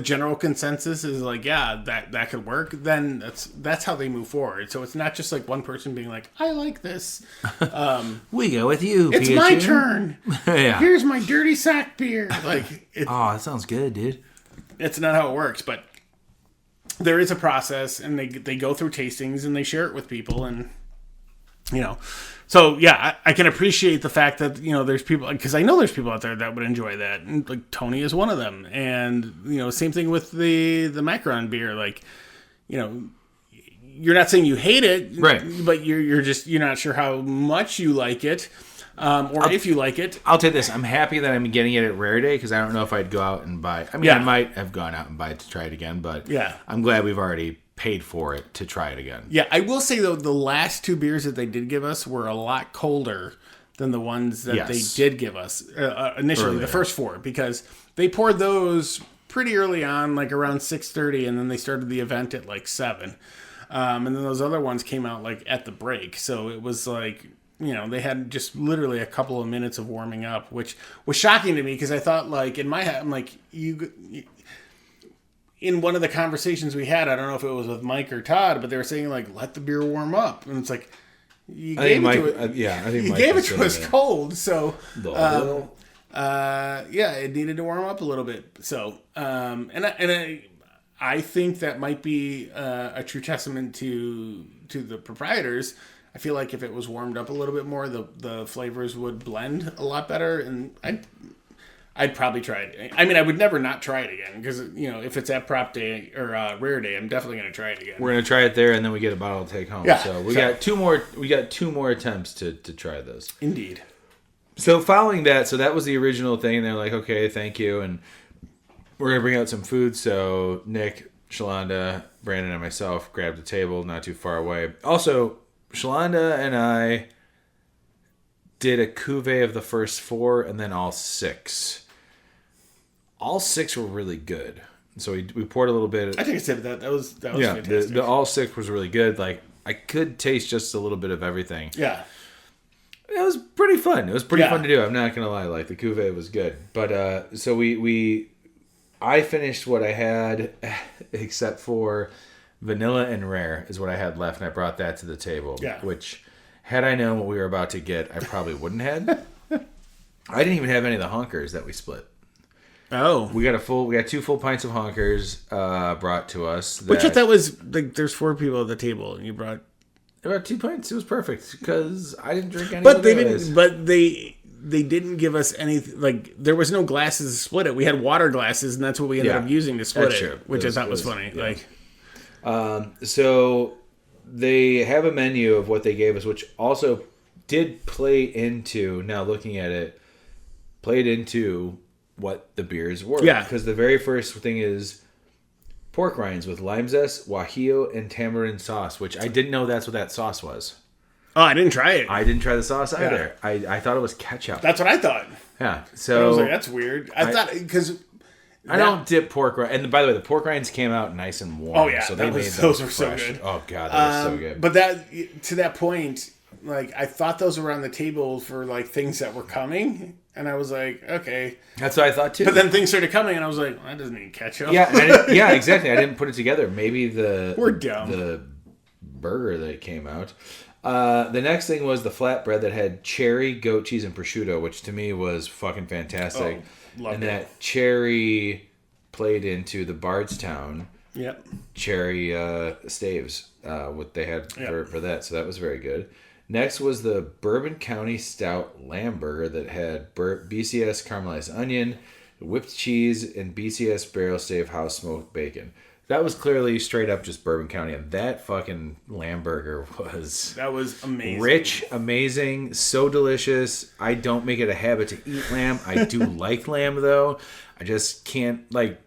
general consensus is that could work, then that's how they move forward. So it's not just one person being I like this. We go with you, it's Pikachu. My turn. Yeah. Here's my dirty sack beer. Oh, that sounds good, dude. It's not how it works, but there is a process, and they go through tastings and they share it with people, and So yeah, I can appreciate the fact that there's people, because I know there's people out there that would enjoy that, and like Tony is one of them. And same thing with the Macaron beer. Like, you're not saying you hate it, right? But you're not sure how much you like it, or if you like it. I'll take this. I'm happy that I'm getting it at Rare Day, because I don't know if I'd go out and buy. I mean, I might have gone out and buy it to try it again, but I'm glad we've already paid for it to try it again. Yeah, I will say though, the last 2 beers that they did give us were a lot colder than the ones that they did give us initially. Earlier. The first 4, because they poured those pretty early on, like around 6:30, and then they started the event at like 7. And then those other ones came out like at the break, so it was like they had just literally a couple of minutes of warming up, which was shocking to me, because I thought, like, in my head, I'm like, in one of the conversations we had, I don't know if it was with Mike or Todd, but they were saying, like, let the beer warm up. And it's like, you gave it to us cold. So, it needed to warm up a little bit. So, I think that might be a true testament to the proprietors. I feel like if it was warmed up a little bit more, the flavors would blend a lot better. And I'd probably try it. I mean, I would never not try it again, because if it's at Prop Day or Rare Day, I'm definitely going to try it again. We're going to try it there, and then we get a bottle to take home. Yeah, so we got 2 more. We got 2 more attempts to try this. Indeed. So following that, so that was the original thing. And they're like, okay, thank you, and we're going to bring out some food. So Nick, Shalonda, Brandon, and myself grabbed a table not too far away. Also, Shalonda and I did a cuvee of the first 4, and then all 6. All 6 were really good. So we poured a little bit. I think I said that. That was fantastic. The all 6 was really good. Like, I could taste just a little bit of everything. Yeah. It was pretty fun. It was pretty fun to do. I'm not going to lie. Like, the cuvee was good. But, so I finished what I had, except for vanilla and rare is what I had left. And I brought that to the table. Yeah. Which, had I known what we were about to get, I probably wouldn't have. I didn't even have any of the honkers that we split. Oh, we got 2 full pints of honkers brought to us. Which I thought was like, there's 4 people at the table, and you brought about 2 pints. It was perfect, because I didn't drink any. But they didn't. But they didn't give us anything. Like, there was no glasses to split it. We had water glasses, and that's what we ended up using to split it, which I thought was funny. Yeah. Like, so they have a menu of what they gave us, which also did play into, now looking at it, played into what the beers were. Yeah. Because the very first thing is pork rinds with lime zest, guajillo, and tamarind sauce, which I didn't know that's what that sauce was. Oh, I didn't try it. I didn't try the sauce either. I thought it was ketchup. That's what I thought. Yeah. So and I was like, that's weird. I thought, because I don't dip pork rinds. And by the way, the pork rinds came out nice and warm. Oh, yeah. So they made those were fresh. So good. Oh, God, that was so good. But that, to that point, like, I thought those were on the table for, like, things that were coming. And I was like, okay. That's what I thought, too. But then things started coming, and I was like, well, that doesn't need ketchup. Yeah, exactly. I didn't put it together. Maybe we're dumb. The burger that came out. The next thing was the flatbread that had cherry, goat cheese, and prosciutto, which to me was fucking fantastic. Oh, loved it. That cherry played into the Bardstown cherry staves, what they had for that. So that was very good. Next was the Bourbon County Stout Lamb Burger that had BCS caramelized onion, whipped cheese, and BCS barrel stave house smoked bacon. That was clearly straight up just Bourbon County, and that fucking lamb burger was... That was amazing. Rich, amazing, so delicious. I don't make it a habit to eat lamb. I do like lamb, though. I just can't, like...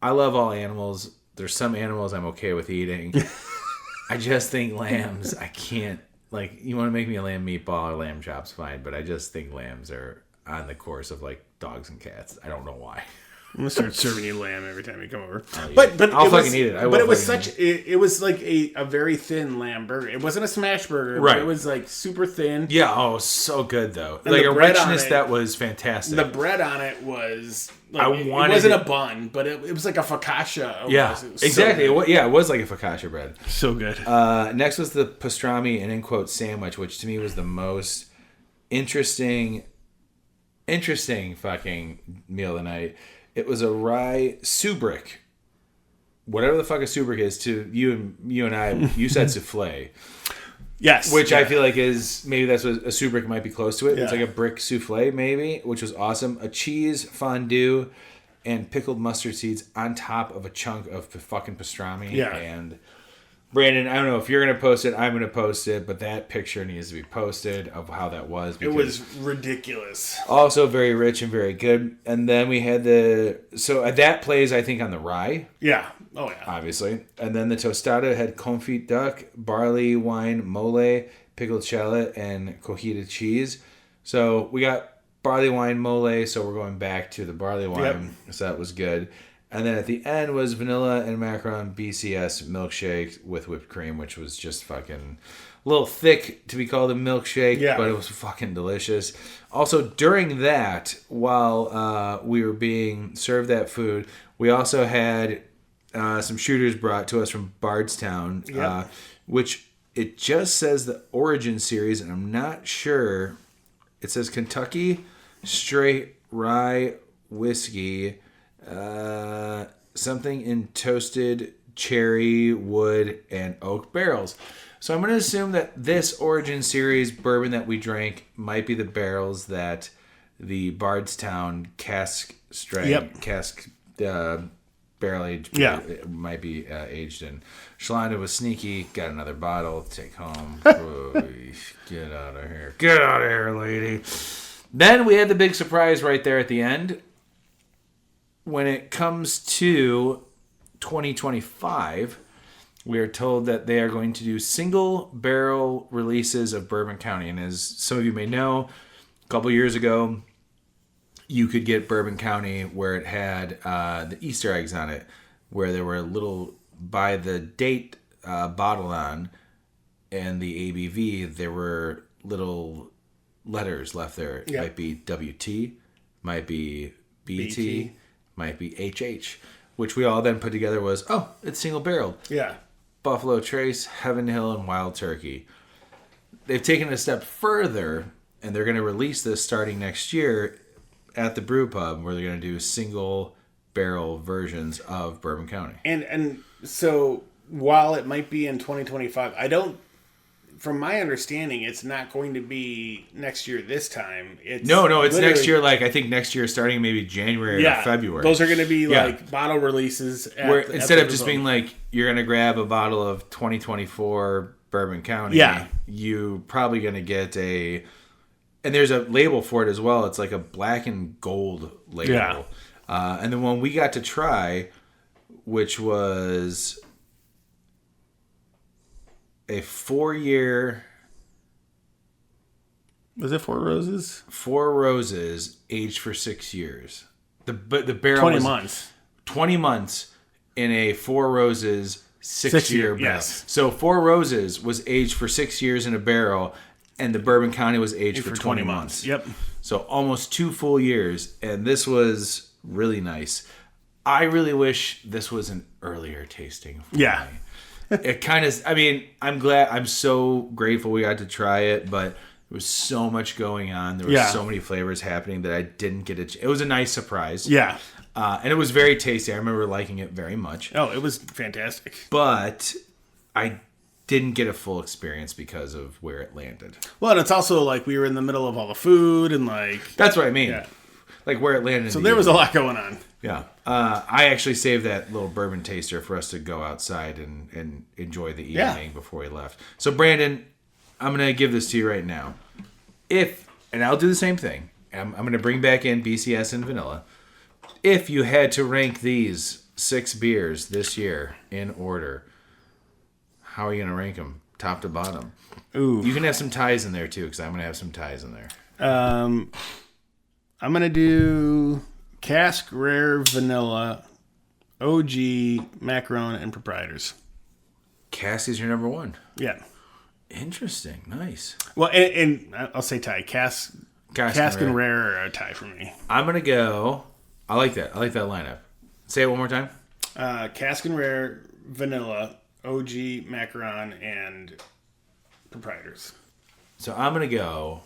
I love all animals. There's some animals I'm okay with eating. I just think lambs, I can't... Like, you want to make me a lamb meatball or lamb chops, fine, but I just think lambs are on the course of, like, dogs and cats. I don't know why. I'm gonna start serving you lamb every time you come over. But I'll fucking eat it. But it was it was like a very thin lamb burger. It wasn't a smash burger, right? But it was like super thin. Yeah. Oh, so good though. And like a richness that was fantastic. The bread on it was. Like, it wasn't a bun, but it was like a focaccia. Yeah, exactly. So it was like a focaccia bread. So good. Next was the pastrami and in quote sandwich, which to me was the most interesting fucking meal of the night. It was a rye subric. Whatever the fuck a subric is to you and I, you said souffle. Yes. Which I feel like is, maybe that's what a sous brick might be close to it. Yeah. It's like a brick souffle, maybe, which was awesome. A cheese fondue and pickled mustard seeds on top of a chunk of fucking pastrami. Yeah. And Brandon, I don't know if you're going to post it, I'm going to post it, but that picture needs to be posted of how that was. It was ridiculous. Also very rich and very good. And then we had that plays, I think, on the rye. Yeah. Oh, yeah. Obviously. And then the tostada had confit duck, barley wine, mole, pickled shallot, and cojita cheese. So we got barley wine, mole, so we're going back to the barley wine. Yep. So that was good. And then at the end was vanilla and macaron BCS milkshake with whipped cream, which was just fucking a little thick to be called a milkshake, but it was fucking delicious. Also, during that, while we were being served that food, we also had some shooters brought to us from Bardstown, which it just says the Origin Series, and I'm not sure. It says Kentucky Straight Rye Whiskey, something in toasted cherry, wood, and oak barrels. So I'm going to assume that this Origin Series bourbon that we drank might be the barrels that the Bardstown cask strength, cask barrel aged might be aged in. Shalonda was sneaky, got another bottle to take home. Get out of here. Get out of here, lady. Then we had the big surprise right there at the end. When it comes to 2025, we are told that they are going to do single barrel releases of Bourbon County. And as some of you may know, a couple years ago, you could get Bourbon County where it had the Easter eggs on it, where there were little, by the date bottled on and the ABV, there were little letters left there. It might be WT, might be BT, might be HH, which we all then put together was, oh, it's single barreled. Yeah. Buffalo Trace, Heaven Hill, and Wild Turkey. They've taken it a step further, and they're going to release this starting next year at the Brew Pub, where they're going to do single barrel versions of Bourbon County. And so while it might be in 2025, I don't, from my understanding, it's not going to be next year this time. It's it's next year, like I think next year starting maybe January or February. Those are going to be like bottle releases. Instead of just being like, you're going to grab a bottle of 2024 Bourbon County, you probably going to get and there's a label for it as well. It's like a black and gold label. Yeah. And the one we got to try, which was a 4-year... Was it 4 Roses? 4 Roses, aged for 6 years. The barrel 20 months. 20 months in a 4 Roses 6-year barrel. Yes. So 4 Roses was aged for 6 years in a barrel, and the Bourbon County was aged for 20 months. Yep. So almost 2 full years, and this was really nice. I really wish this was an earlier tasting for me. It kind of, I mean, I'm so grateful we got to try it, but there was so much going on. There were so many flavors happening that I didn't get it. It was a nice surprise. Yeah. And it was very tasty. I remember liking it very much. Oh, it was fantastic. But I didn't get a full experience because of where it landed. Well, and it's also like we were in the middle of all the food and like... That's what I mean. Yeah. Like where it landed. So there was a lot going on. Yeah. I actually saved that little bourbon taster for us to go outside and enjoy the evening before we left. So, Brandon, I'm going to give this to you right now. And I'll do the same thing. I'm going to bring back in BCS and vanilla. If you had to rank these 6 beers this year in order, how are you going to rank them? Top to bottom. Ooh. You can have some ties in there, too, because I'm going to have some ties in there. I'm going to do Cask Rare Vanilla, OG, Macaron, and Proprietors. Cask is your number 1. Yeah. Interesting. Nice. Well, and I'll say tie. Cask and Rare are a tie for me. I'm going to go... I like that. I like that lineup. Say it one more time. Cask and Rare, Vanilla, OG, Macaron, and Proprietors. So I'm going to go...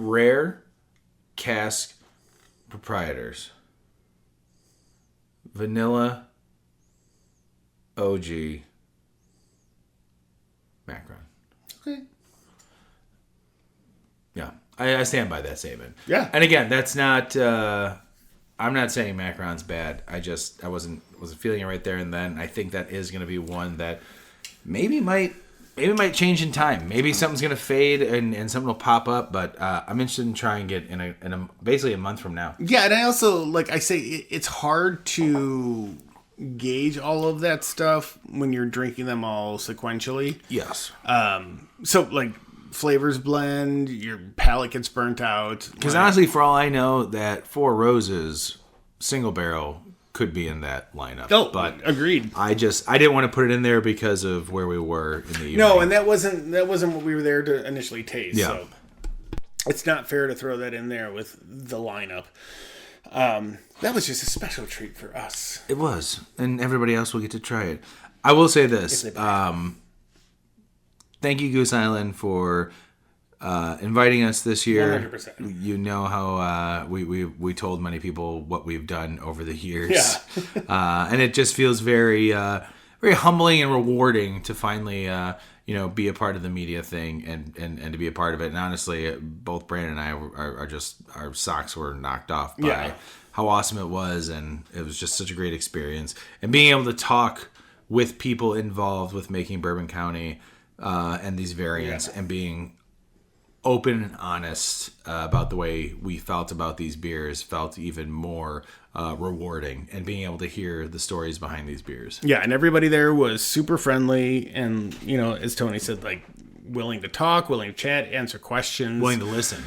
Rare, Cask, Proprietors, Vanilla, OG, Macron. Okay. Yeah, I stand by that statement. Yeah. And again, that's not. I'm not saying Macron's bad. I wasn't feeling it right there and then. I think that is going to be one that maybe might change in time. Maybe something's going to fade and something will pop up. But I'm interested in trying it in a basically a month from now. Yeah, and I also I say it's hard to gauge all of that stuff when you're drinking them all sequentially. Yes. So flavors blend, your palate gets burnt out. Because honestly, for all I know, that Four Roses single barrel could be in that lineup. Oh, but agreed. I didn't want to put it in there because of where we were in the evening. No, and that wasn't what we were there to initially taste. Yeah. So it's not fair to throw that in there with the lineup. That was just a special treat for us. It was, and everybody else will get to try it. I will say this. Thank you, Goose Island, for inviting us this year. 100%. You know how we told many people what we've done over the years. Yeah. And it just feels very very humbling and rewarding to finally be a part of the media thing and to be a part of it. And honestly, both Brandon and I are just, our socks were knocked off by how awesome it was, and it was just such a great experience. And being able to talk with people involved with making Bourbon County and these variants, and being open and honest about the way we felt about these beers felt even more rewarding, and being able to hear the stories behind these beers. Yeah, and everybody there was super friendly, and as Tony said, willing to talk, willing to chat, answer questions, Willing to listen.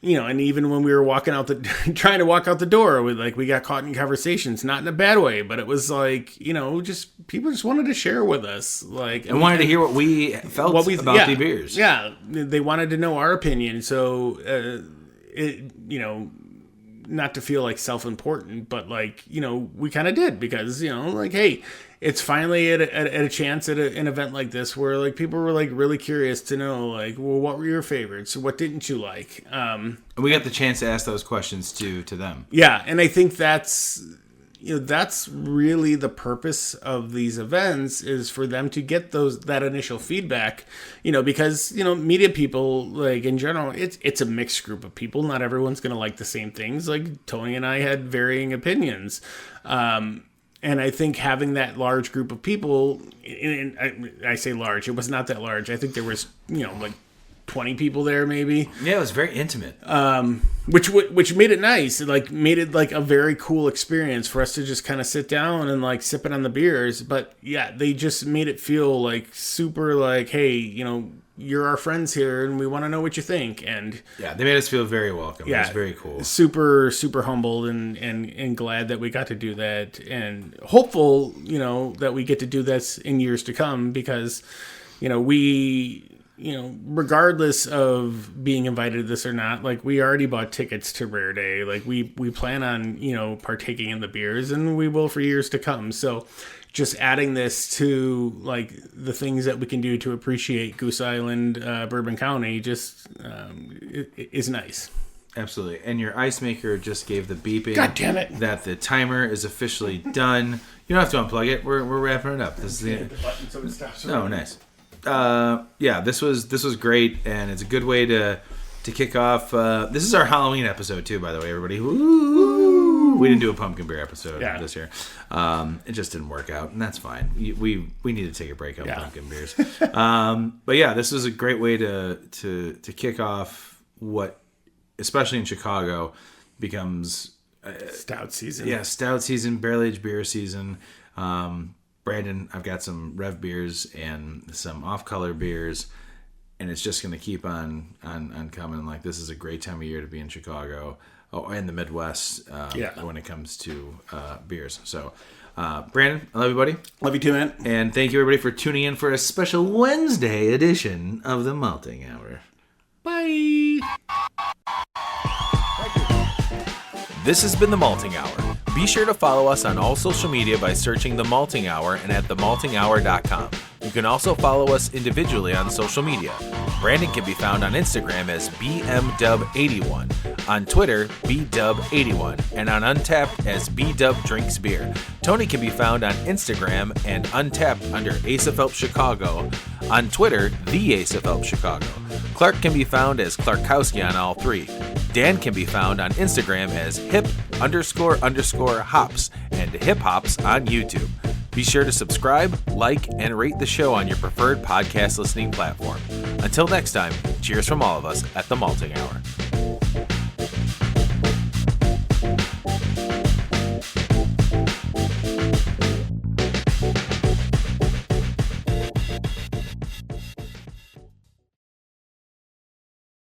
And even when we were trying to walk out the door, we got caught in conversations, not in a bad way, but it was just people just wanted to share with us, and wanted to hear what we felt about the beers. Yeah, they wanted to know our opinion. So, not to feel self-important, but we kind of did, because hey, it's finally at a chance at an event like this where people were really curious to know well, what were your favorites? What didn't you like? And we got the chance to ask those questions to them. Yeah, and I think that's really the purpose of these events, is for them to get that initial feedback, because media people, in general, it's a mixed group of people. Not everyone's going to like the same things. Tony and I had varying opinions. And I think having that large group of people, and I say large, it was not that large. I think there was, 20 people there maybe. Yeah, it was very intimate. Which made it nice. It made it a very cool experience for us to just kind of sit down and sip it on the beers. But yeah, they just made it feel super hey, you're our friends here and we want to know what you think. And yeah, they made us feel very welcome. Yeah, it was very cool. Super, super humbled and glad that we got to do that, and hopeful, that we get to do this in years to come, because, we, regardless of being invited to this or not, we already bought tickets to Rare Day. We plan on, partaking in the beers, and we will for years to come. So just adding this to the things that we can do to appreciate Goose Island, Bourbon County, just is nice. Absolutely. And your ice maker just gave the beeping. God damn it! That the timer is officially done. You don't have to unplug it. We're wrapping it up. This is the button so it stops. Oh, nice. This was great, and it's a good way to kick off. This is our Halloween episode too, by the way, everybody. Woo! We didn't do a pumpkin beer episode this year. It just didn't work out, and that's fine. We need to take a break on pumpkin beers. But yeah, this was a great way to kick off what, especially in Chicago, becomes stout season. Yeah, stout season, barrel aged beer season. Brandon, I've got some Rev beers and some off-color beers, and it's just going to keep on coming. This is a great time of year to be in Chicago, and the Midwest when it comes to beers. So, Brandon, I love you, buddy. Love you too, man. And thank you, everybody, for tuning in for a special Wednesday edition of the Malting Hour. Bye. This has been the Malting Hour. Be sure to follow us on all social media by searching The Malting Hour and at themaltinghour.com. You can also follow us individually on social media. Brandon can be found on Instagram as BMDub81, on Twitter, BDub81, and on Untapped as BDubDrinksBeer. Tony can be found on Instagram and Untapped under Ace of Help Chicago, on Twitter, The Ace of Help Chicago. Clark can be found as Clarkowski on all three. Dan can be found on Instagram as hip__hops and hip hops on YouTube. Be sure to subscribe, like, and rate the show on your preferred podcast listening platform. Until next time, cheers from all of us at the Malting Hour.